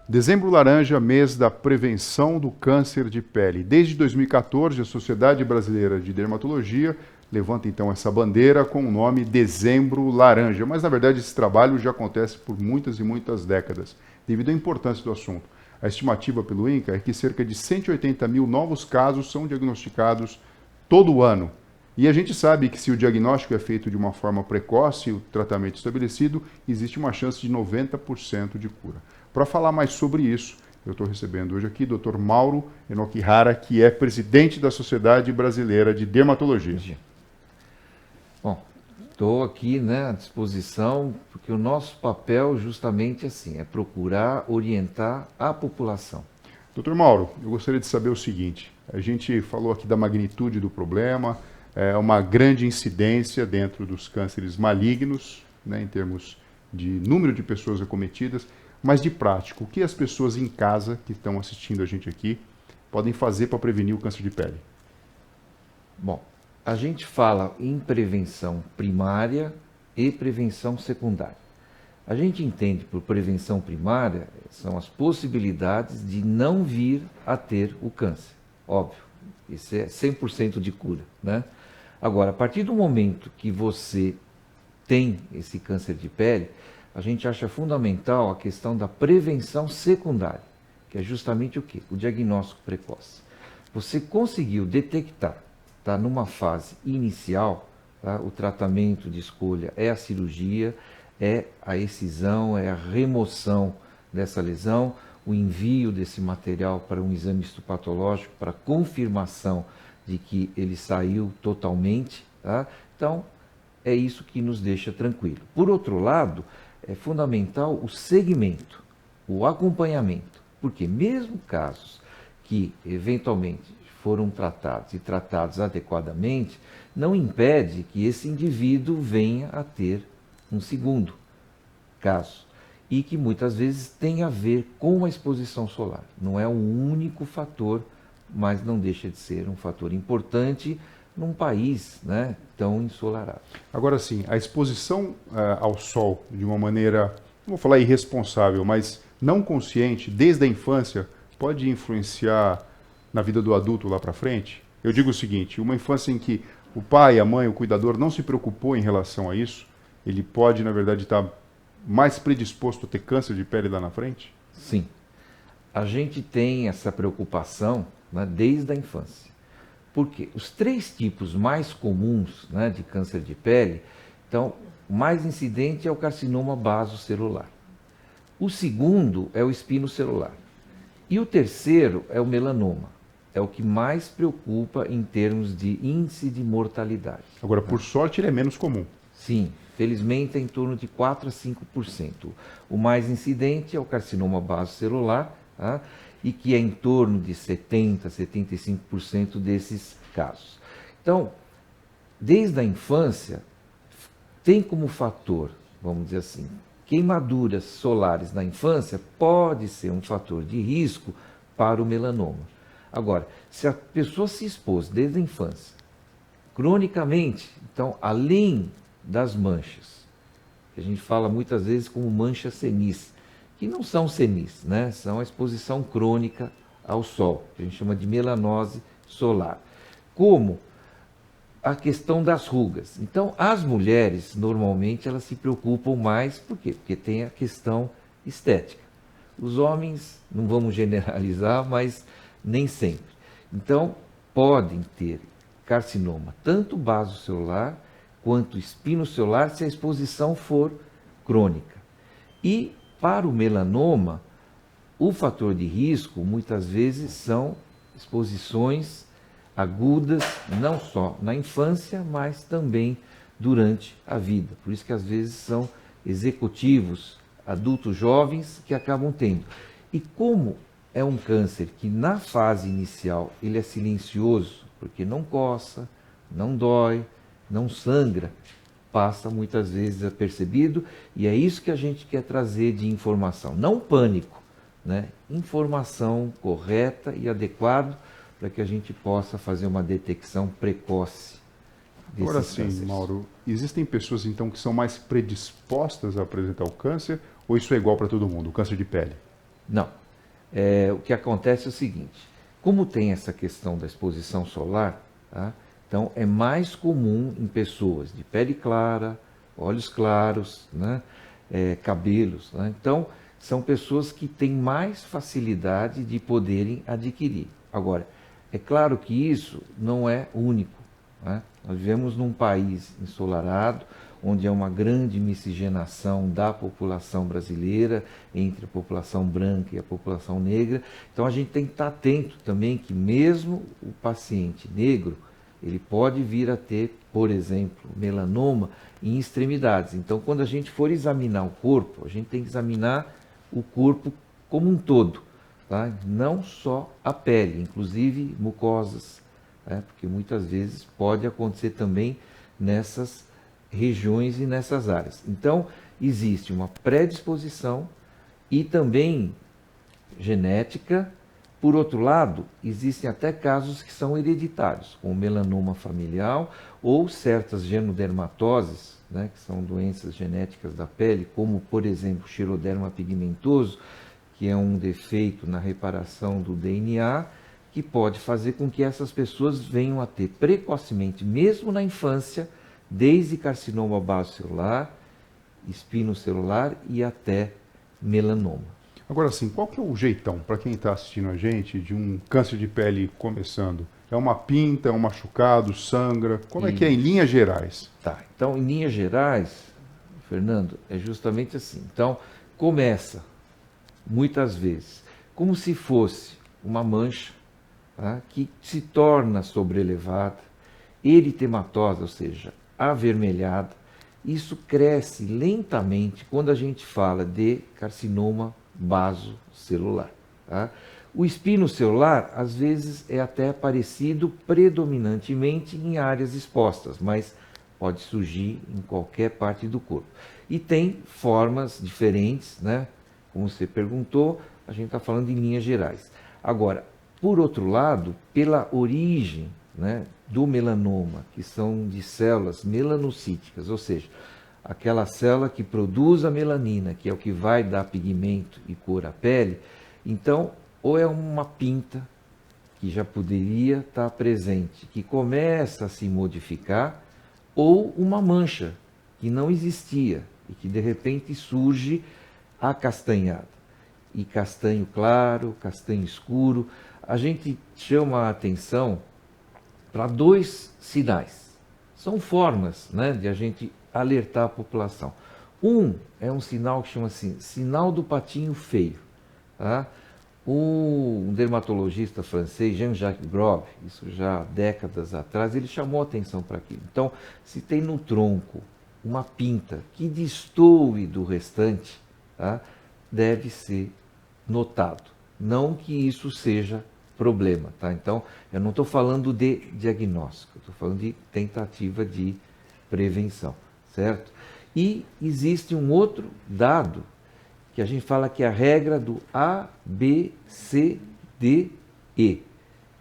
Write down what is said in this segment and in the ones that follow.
Dezembro Laranja, mês da prevenção do câncer de pele. Desde 2014, a Sociedade Brasileira de Dermatologia levanta então essa bandeira com o nome Dezembro Laranja. Mas na verdade esse trabalho já acontece por muitas e muitas décadas, devido à importância do assunto. A estimativa pelo INCA é que cerca de 180 mil novos casos são diagnosticados todo ano. E a gente sabe que se o diagnóstico é feito de uma forma precoce e o tratamento estabelecido, existe uma chance de 90% de cura. Para falar mais sobre isso, eu estou recebendo hoje aqui o Dr. Mauro Enokihara, que é presidente da Sociedade Brasileira de Dermatologia. Bom, estou aqui, à disposição, porque o nosso papel justamente assim, é procurar orientar a população. Dr. Mauro, eu gostaria de saber o seguinte, a gente falou aqui da magnitude do problema, é uma grande incidência dentro dos cânceres malignos, em termos de número de pessoas acometidas, mas de prático, o que as pessoas em casa que estão assistindo a gente aqui podem fazer para prevenir o câncer de pele? Bom, a gente fala em prevenção primária e prevenção secundária. A gente entende por prevenção primária são as possibilidades de não vir a ter o câncer. Óbvio, isso é 100% de cura, Agora, a partir do momento que você tem esse câncer de pele, a gente acha fundamental a questão da prevenção secundária, que é justamente o quê? O diagnóstico precoce. Você conseguiu detectar, numa fase inicial, o tratamento de escolha é a cirurgia, é a excisão, é a remoção dessa lesão, o envio desse material para um exame histopatológico para confirmação de que ele saiu totalmente. Então, é isso que nos deixa tranquilo. Por outro lado, é fundamental o segmento, o acompanhamento, porque mesmo casos que eventualmente foram tratados e tratados adequadamente, não impede que esse indivíduo venha a ter um segundo caso e que muitas vezes tem a ver com a exposição solar. Não é o único fator, mas não deixa de ser um fator importante num país tão ensolarado. Agora sim, a exposição ao sol de uma maneira, não vou falar irresponsável, mas não consciente, desde a infância, pode influenciar na vida do adulto lá para frente? Eu digo o seguinte, uma infância em que o pai, a mãe, o cuidador não se preocupou em relação a isso, ele pode, na verdade, estar mais predisposto a ter câncer de pele lá na frente? Sim. A gente tem essa preocupação desde a infância. Porque os 3 tipos mais comuns de câncer de pele, então, o mais incidente é o carcinoma basocelular. O segundo é o espinocelular. E o terceiro é o melanoma. É o que mais preocupa em termos de índice de mortalidade. Agora, por sorte, ele é menos comum. Sim, felizmente é em torno de 4 a 5%. O mais incidente é o carcinoma basocelular, e que é em torno de 70 a 75% desses casos. Então, desde a infância, tem como fator, vamos dizer assim, queimaduras solares na infância pode ser um fator de risco para o melanoma. Agora, se a pessoa se expôs desde a infância, cronicamente, então, além das manchas, que a gente fala muitas vezes como manchas senis, que não são senis, são a exposição crônica ao sol, que a gente chama de melanose solar. Como a questão das rugas. Então, as mulheres, normalmente, elas se preocupam mais, por quê? Porque tem a questão estética. Os homens, não vamos generalizar, mas nem sempre. Então, podem ter carcinoma, tanto basocelular quanto espinocelular, se a exposição for crônica. E para o melanoma, o fator de risco, muitas vezes, são exposições agudas, não só na infância, mas também durante a vida. Por isso que, às vezes, são executivos, adultos jovens, que acabam tendo. E como é um câncer que, na fase inicial, ele é silencioso, porque não coça, não dói, não sangra, passa muitas vezes apercebido, e é isso que a gente quer trazer de informação. Não pânico, informação correta e adequada para que a gente possa fazer uma detecção precoce desses Agora sim, cânceres. Mauro, existem pessoas então que são mais predispostas a apresentar o câncer, ou isso é igual para todo mundo, o câncer de pele? Não. O que acontece é o seguinte, como tem essa questão da exposição solar, tá? Então é mais comum em pessoas de pele clara, olhos claros, né? Cabelos, né? Então são pessoas que têm mais facilidade de poderem adquirir. Agora, é claro que isso não é único, né? Nós vivemos num país ensolarado, onde há uma grande miscigenação da população brasileira entre a população branca e a população negra. Então a gente tem que estar atento também que mesmo o paciente negro, ele pode vir a ter, por exemplo, melanoma em extremidades. Então quando a gente for examinar o corpo, a gente tem que examinar o corpo como um todo, tá? Não só a pele, inclusive mucosas, né? Porque muitas vezes pode acontecer também nessas regiões e nessas áreas. Então, existe uma predisposição e também genética. Por outro lado, existem até casos que são hereditários, como melanoma familiar ou certas genodermatoses, né, que são doenças genéticas da pele, como, por exemplo, xeroderma pigmentoso, que é um defeito na reparação do DNA, que pode fazer com que essas pessoas venham a ter precocemente, mesmo na infância, desde carcinoma basocelular, espinocelular e até melanoma. Agora sim, qual que é o jeitão, para quem está assistindo a gente, de um câncer de pele começando? É uma pinta, é um machucado, sangra? Como é que é em linhas gerais? Tá, então em linhas gerais, Fernando, é justamente assim. Então, começa, muitas vezes, como se fosse uma mancha, tá, que se torna sobrelevada, eritematosa, ou seja, avermelhada. Isso cresce lentamente quando a gente fala de carcinoma basocelular. Tá? O espinocelular, às vezes, é até aparecido predominantemente em áreas expostas, mas pode surgir em qualquer parte do corpo. E tem formas diferentes, né? Como você perguntou, a gente está falando em linhas gerais. Agora, por outro lado, pela origem, né, do melanoma, que são de células melanocíticas, ou seja, aquela célula que produz a melanina, que é o que vai dar pigmento e cor à pele, então, ou é uma pinta que já poderia estar presente, que começa a se modificar, ou uma mancha que não existia e que de repente surge acastanhada. E castanho claro, castanho escuro. A gente chama a atenção para dois sinais. São formas, né, de a gente alertar a população. Um é um sinal que chama assim, sinal do patinho feio. Tá? Um dermatologista francês, Jean-Jacques Grove, isso já há décadas atrás, ele chamou a atenção para aquilo. Então, se tem no tronco uma pinta que destoe do restante, tá, deve ser notado. Não que isso seja problema, tá? Então, eu não estou falando de diagnóstico, estou falando de tentativa de prevenção, certo? E existe um outro dado que a gente fala que é a regra do A, B, C, D, E.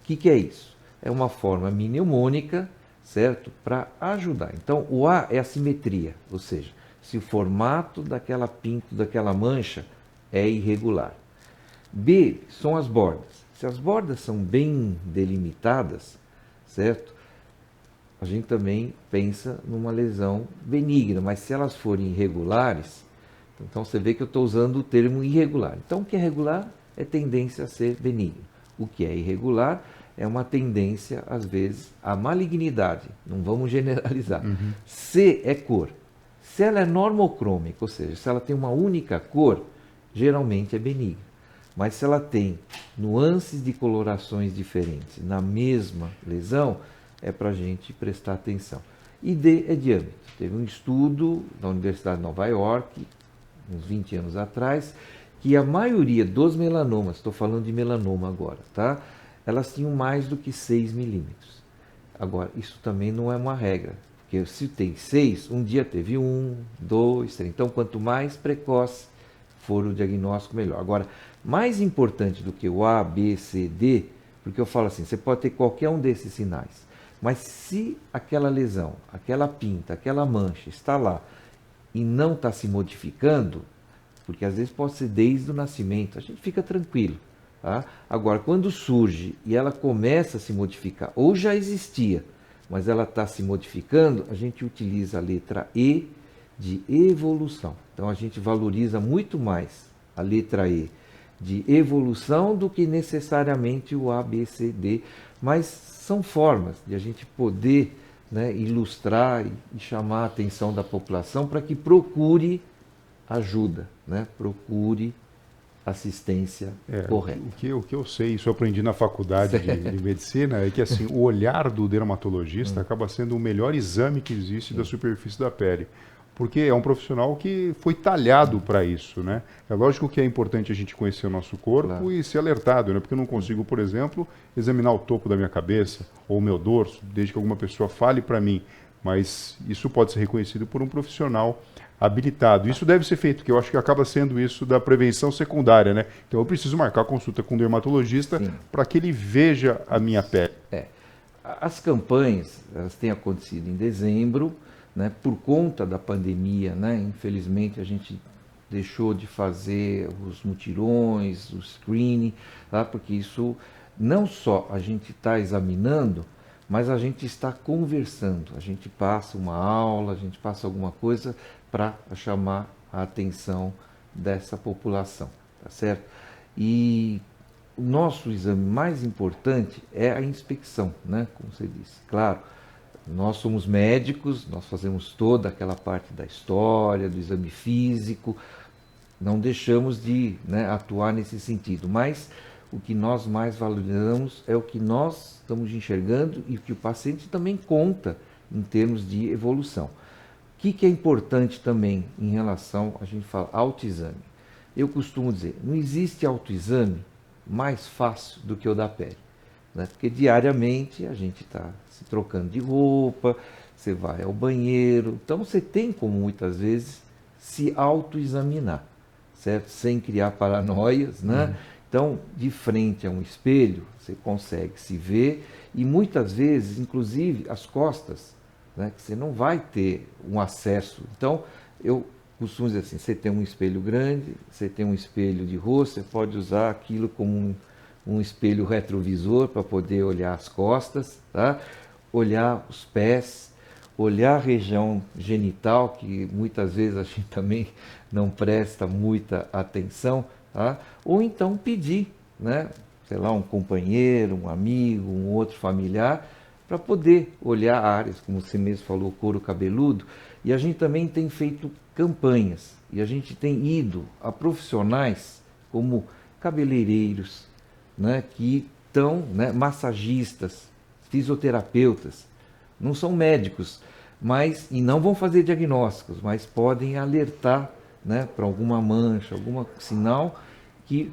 O que é isso? É uma forma mnemônica, certo? Para ajudar. Então, o A é a simetria, ou seja, se o formato daquela pinta, daquela mancha é irregular. B são as bordas. Se as bordas são bem delimitadas, certo? A gente também pensa numa lesão benigna, mas se elas forem irregulares, então você vê que eu estou usando o termo irregular. Então o que é regular é tendência a ser benigno. O que é irregular é uma tendência, às vezes, à malignidade. Não vamos generalizar. Uhum. C é cor. Se ela é normocrômica, ou seja, se ela tem uma única cor, geralmente é benigna. Mas se ela tem nuances de colorações diferentes na mesma lesão, é para a gente prestar atenção. E D é diâmetro. Teve um estudo da Universidade de Nova York, uns 20 anos atrás, que a maioria dos melanomas, estou falando de melanoma agora, tá? Elas tinham mais do que 6 milímetros. Agora, isso também não é uma regra, porque se tem 6, um dia teve 1, 2, 3. Então, quanto mais precoce for o diagnóstico, melhor. Agora, mais importante do que o A, B, C, D, porque eu falo assim, você pode ter qualquer um desses sinais, mas se aquela lesão, aquela pinta, aquela mancha está lá e não está se modificando, porque às vezes pode ser desde o nascimento, a gente fica tranquilo. Tá? Agora, quando surge e ela começa a se modificar, ou já existia, mas ela está se modificando, a gente utiliza a letra E de evolução. Então a gente valoriza muito mais a letra E de evolução do que necessariamente o A, B, C, D, mas são formas de a gente poder, né, ilustrar e chamar a atenção da população para que procure ajuda, né, procure assistência correta. O que eu sei, isso eu aprendi na faculdade de medicina, é que assim, o olhar do dermatologista acaba sendo o melhor exame que existe da superfície da pele. Porque é um profissional que foi talhado para isso, né? É lógico que é importante a gente conhecer o nosso corpo e ser alertado, né? Porque eu não consigo, por exemplo, examinar o topo da minha cabeça ou o meu dorso, desde que alguma pessoa fale para mim. Mas isso pode ser reconhecido por um profissional habilitado. Isso deve ser feito, que eu acho que acaba sendo isso da prevenção secundária, né? Então eu preciso marcar consulta com um dermatologista para que ele veja a minha pele. As campanhas, elas têm acontecido em dezembro, né, por conta da pandemia, né? Infelizmente a gente deixou de fazer os mutirões, o screening, tá? Porque isso não só a gente está examinando, mas a gente está conversando, a gente passa uma aula, a gente passa alguma coisa para chamar a atenção dessa população, tá certo? E o nosso exame mais importante é a inspeção, né? Como você disse, claro. Nós somos médicos, nós fazemos toda aquela parte da história, do exame físico, não deixamos de, né, atuar nesse sentido, mas o que nós mais valorizamos é o que nós estamos enxergando e o que o paciente também conta em termos de evolução. O que é importante também em relação, a gente fala, autoexame. Eu costumo dizer, não existe autoexame mais fácil do que o da pele. Né? Porque diariamente a gente está se trocando de roupa, você vai ao banheiro, então você tem como muitas vezes se autoexaminar, certo? Sem criar paranoias, né? Então, de frente a um espelho, você consegue se ver e muitas vezes, inclusive, as costas, né? Que você não vai ter um acesso. Então, eu costumo dizer assim, você tem um espelho grande, você tem um espelho de rosto, você pode usar aquilo como um espelho retrovisor para poder olhar as costas, tá? Olhar os pés, olhar a região genital, que muitas vezes a gente também não presta muita atenção, tá? Ou então pedir, né? Sei lá, um companheiro, um amigo, um outro familiar, para poder olhar áreas, como você mesmo falou, couro cabeludo. E a gente também tem feito campanhas, e a gente tem ido a profissionais como cabeleireiros, né, que estão, né, massagistas, fisioterapeutas, não são médicos, mas e não vão fazer diagnósticos, mas podem alertar, né, para alguma mancha, algum sinal que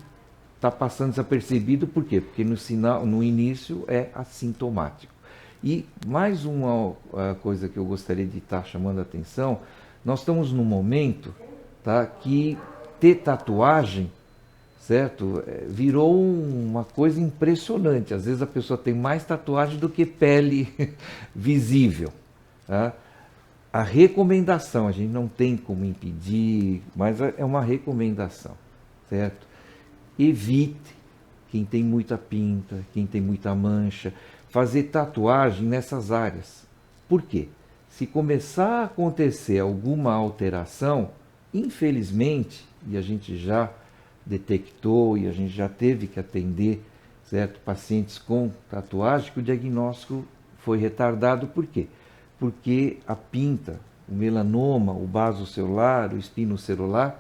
está passando desapercebido. Por quê? Porque no início é assintomático. E mais uma coisa que eu gostaria de estar chamando a atenção, nós estamos num momento, tá, que ter tatuagem, certo? Virou uma coisa impressionante. Às vezes a pessoa tem mais tatuagem do que pele visível. Tá? A recomendação, a gente não tem como impedir, mas é uma recomendação, certo? Evite, quem tem muita pinta, quem tem muita mancha, fazer tatuagem nessas áreas. Por quê? Se começar a acontecer alguma alteração, infelizmente, e a gente já detectou e a gente já teve que atender, certo, pacientes com tatuagem, que o diagnóstico foi retardado. Por quê? Porque a pinta, o melanoma, o vaso celular, o espinocelular,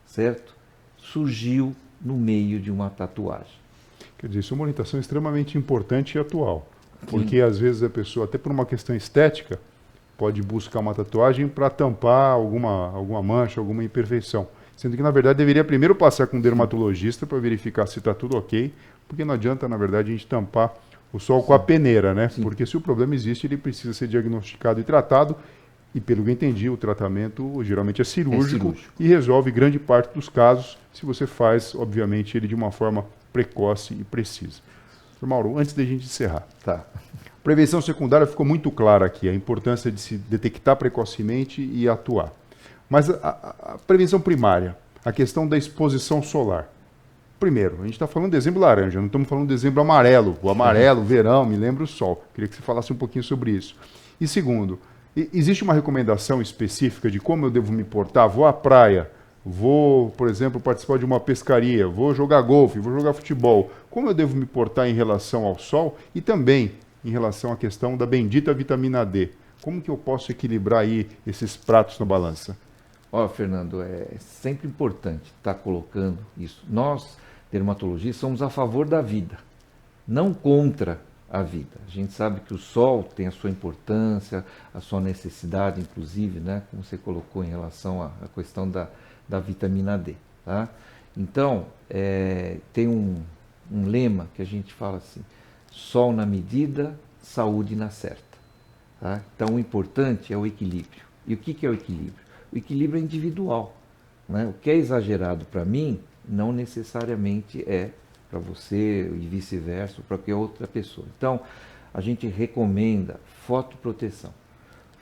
certo, surgiu no meio de uma tatuagem. Quer dizer, isso é uma orientação extremamente importante e atual, porque às vezes a pessoa, até por uma questão estética, pode buscar uma tatuagem para tampar alguma mancha, alguma imperfeição. Sendo que, na verdade, deveria primeiro passar com um dermatologista para verificar se está tudo ok, porque não adianta, na verdade, a gente tampar o sol com a peneira, né? Sim. Porque se o problema existe, ele precisa ser diagnosticado e tratado, e pelo que eu entendi, o tratamento geralmente é cirúrgico e resolve grande parte dos casos, se você faz, obviamente, ele de uma forma precoce e precisa. Dr. Mauro, antes da gente encerrar, tá. Prevenção secundária ficou muito clara aqui, a importância de se detectar precocemente e atuar. Mas a prevenção primária, a questão da exposição solar. Primeiro, a gente está falando de dezembro laranja, não estamos falando de dezembro amarelo. O amarelo, verão, me lembra o sol. Queria que você falasse um pouquinho sobre isso. E segundo, existe uma recomendação específica de como eu devo me portar? Vou à praia, vou, por exemplo, participar de uma pescaria, vou jogar golfe, vou jogar futebol. Como eu devo me portar em relação ao sol e também em relação à questão da bendita vitamina D? Como que eu posso equilibrar aí esses pratos na balança? Ó, Fernando, é sempre importante estar colocando isso. Nós, dermatologistas, somos a favor da vida, não contra a vida. A gente sabe que o sol tem a sua importância, a sua necessidade, inclusive, né, como você colocou em relação à questão da vitamina D. Tá? Então, tem um lema que a gente fala assim, sol na medida, saúde na certa. Tá? Então, o importante é o equilíbrio. E o que é o equilíbrio? O equilíbrio é individual. Né? O que é exagerado para mim, não necessariamente é para você e vice-versa, ou para qualquer outra pessoa. Então, a gente recomenda fotoproteção.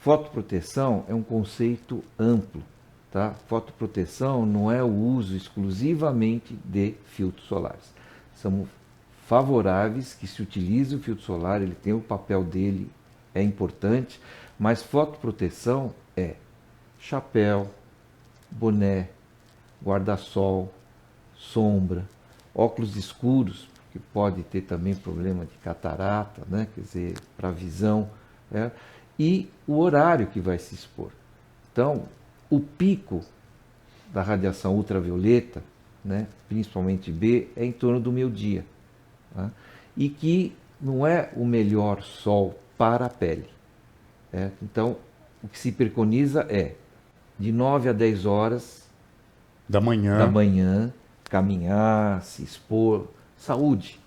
Fotoproteção é um conceito amplo. Tá? Fotoproteção não é o uso exclusivamente de filtros solares. Somos favoráveis que se utilize o filtro solar, ele tem o papel dele, é importante, mas fotoproteção é chapéu, boné, guarda-sol, sombra, óculos escuros, que pode ter também problema de catarata, né? Quer dizer, para a visão, né? E o horário que vai se expor. Então, o pico da radiação ultravioleta, né? Principalmente B, é em torno do meio-dia. Tá? E que não é o melhor sol para a pele. Então, o que se preconiza é de 9 a 10 horas da manhã, caminhar, se expor, saúde.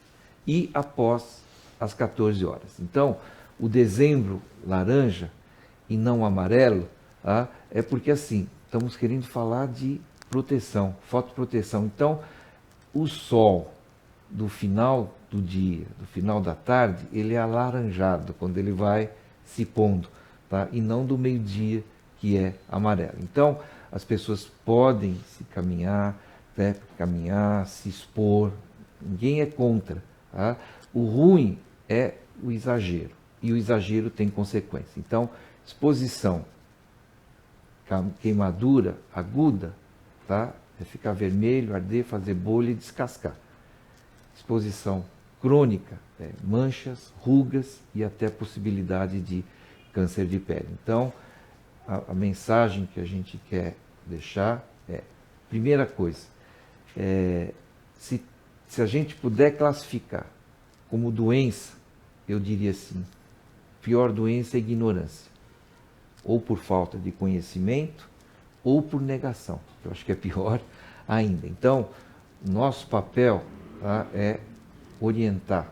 E após as 14 horas. Então, o dezembro laranja e não amarelo, tá? É porque assim, estamos querendo falar de proteção, fotoproteção. Então, o sol do final do dia, do final da tarde, ele é alaranjado quando ele vai se pondo, tá? E não do meio-dia, que é amarelo. Então, as pessoas podem se caminhar, né? Caminhar, se expor, ninguém é contra. Tá? O ruim é o exagero, e o exagero tem consequência. Então, exposição, queimadura aguda, tá? É ficar vermelho, arder, fazer bolha e descascar. Exposição crônica, manchas, rugas e até possibilidade de câncer de pele. Então, a mensagem que a gente quer deixar é, primeira coisa, se a gente puder classificar como doença, eu diria assim, pior doença é ignorância. Ou por falta de conhecimento, ou por negação. Eu acho que é pior ainda. Então, nosso papel, tá, é orientar,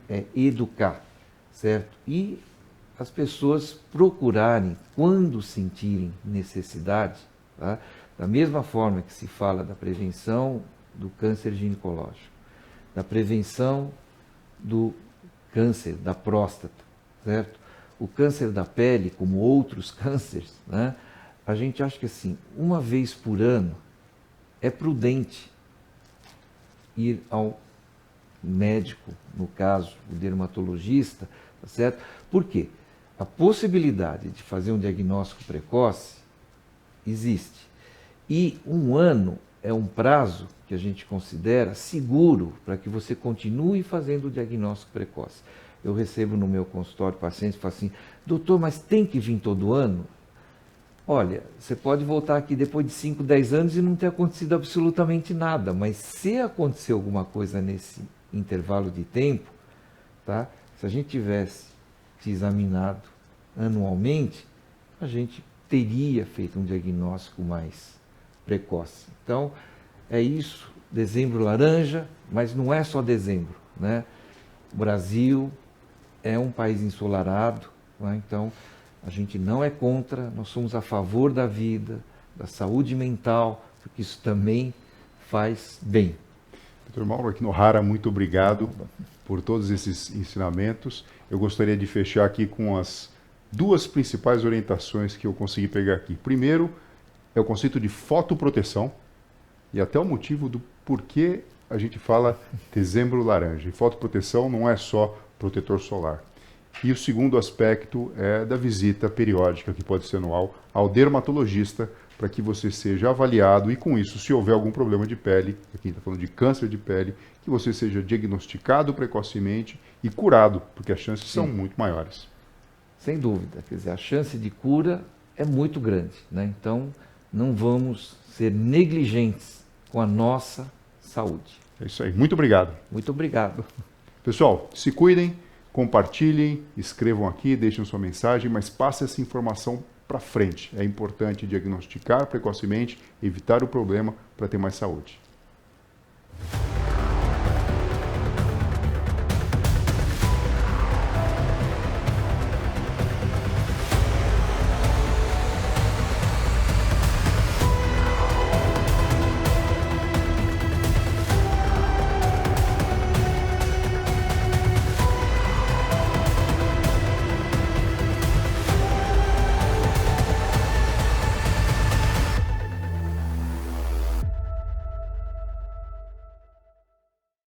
é educar, certo? E as pessoas procurarem, quando sentirem necessidade, tá? Da mesma forma que se fala da prevenção do câncer ginecológico, da prevenção do câncer da próstata, certo? O câncer da pele, como outros cânceres, né? A gente acha que assim, uma vez por ano é prudente ir ao médico, no caso, o dermatologista, tá certo? Por quê? A possibilidade de fazer um diagnóstico precoce existe. E um ano é um prazo que a gente considera seguro para que você continue fazendo o diagnóstico precoce. Eu recebo no meu consultório pacientes que falam assim, doutor, mas tem que vir todo ano? Olha, você pode voltar aqui depois de 5, 10 anos e não ter acontecido absolutamente nada, mas se acontecer alguma coisa nesse intervalo de tempo, tá? Se a gente tivesse te examinado anualmente, a gente teria feito um diagnóstico mais precoce. Então, é isso, dezembro laranja, mas não é só dezembro, né? O Brasil é um país ensolarado, né? Então a gente não é contra, nós somos a favor da vida, da saúde mental, porque isso também faz bem. Dr. Mauro Aquinohara, muito obrigado por todos esses ensinamentos. Eu gostaria de fechar aqui com as duas principais orientações que eu consegui pegar aqui. Primeiro, é o conceito de fotoproteção, e até o motivo do porquê a gente fala dezembro laranja. E fotoproteção não é só protetor solar. E o segundo aspecto é da visita periódica, que pode ser anual, ao dermatologista, para que você seja avaliado e, com isso, se houver algum problema de pele, aqui está falando de câncer de pele, que você seja diagnosticado precocemente e curado, porque as chances são muito maiores. Sem dúvida, quer dizer, a chance de cura é muito grande, né? Então, não vamos ser negligentes com a nossa saúde. É isso aí. Muito obrigado. Muito obrigado. Pessoal, se cuidem, compartilhem, escrevam aqui, deixem sua mensagem, mas passe essa informação para frente. É importante diagnosticar precocemente, evitar o problema para ter mais saúde.